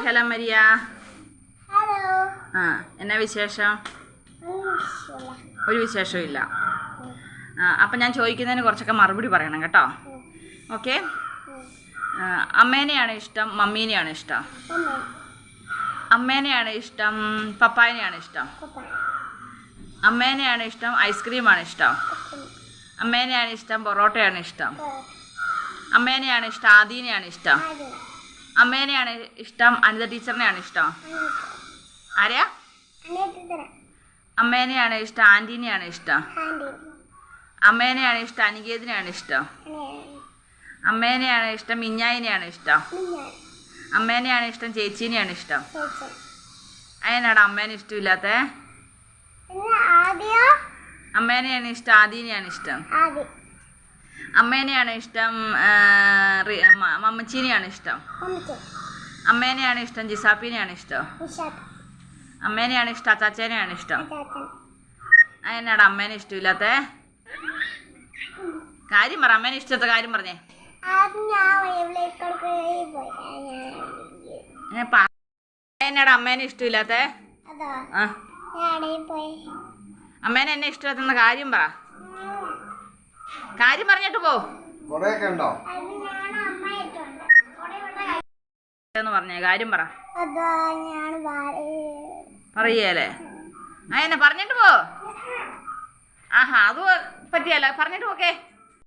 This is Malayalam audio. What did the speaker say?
Hello Maria. ഹലോ. എന്നാ വിശേഷം? ഒരു വിശേഷവും ഇല്ല. അപ്പം ഞാൻ ചോദിക്കുന്നതിന് കുറച്ചൊക്കെ മറുപടി പറയണം കേട്ടോ. ഓക്കെ. അമ്മേനെയാണ് ഇഷ്ടം മമ്മീനെയാണ് ഇഷ്ടം? അമ്മേനെയാണ് ഇഷ്ടം പപ്പായനെയാണ് ഇഷ്ടം? അമ്മേനെയാണ് ഇഷ്ടം ഐസ്ക്രീമാണ് ഇഷ്ടം? അമ്മേനെയാണ് ഇഷ്ടം പൊറോട്ടയാണ് ഇഷ്ടം? അമ്മേനെയാണ് ഇഷ്ടം ആദീനെയാണ് ഇഷ്ടം? അമ്മേനെയാണ് ഇഷ്ടം അനിത ടീച്ചറിനെയാണ് ഇഷ്ടം? ആരെയാ? അമ്മേനെയാണ് ഇഷ്ടം ആൻറ്റീനെയാണ് ഇഷ്ടം? അമ്മേനെയാണ് ഇഷ്ടം അനികേതിനെയാണ് ഇഷ്ടം? അമ്മേനെയാണ് ഇഷ്ടം മിഞ്ഞായിനെയാണ് ഇഷ്ടം? അമ്മേനെയാണ് ഇഷ്ടം ചേച്ചീനെയാണ് ഇഷ്ടം? അതിനാണ് അമ്മേനെ ഇഷ്ടമില്ലാത്ത? അമ്മേനെയാണ് ഇഷ്ടം ആദീനെയാണ് ഇഷ്ടം? അമ്മേനെയാണ് ഇഷ്ടം മമ്മച്ചീനെയാണ് ഇഷ്ടം? അമ്മേനെയാണ് ഇഷ്ടം ജിസാപ്പിനെയാണ് ഇഷ്ടം? അമ്മേനെയാണ് ഇഷ്ടം അച്ചാച്ചേനെയാണ് ഇഷ്ടം? അതിനാണ് അമ്മേനെ ഇഷ്ടമില്ലാത്ത? കാര്യം പറ, അമ്മേനെ ഇഷ്ടത്തെ കാര്യം പറഞ്ഞേ. എന്നാടാ അമ്മേനെ ഇഷ്ടമില്ലാത്ത? അമ്മേനെ എന്നെ ഇഷ്ടമില്ലാത്ത കാര്യം പറ. കാര്യം പറഞ്ഞിട്ട് പോ. പറഞ്ഞേ കാര്യം പറ. പറയേലേ? അതെന്നെ പറഞ്ഞിട്ട് പോ. ആഹാ അത് പറ്റിയല്ല, പറഞ്ഞിട്ട് പോക്കേ.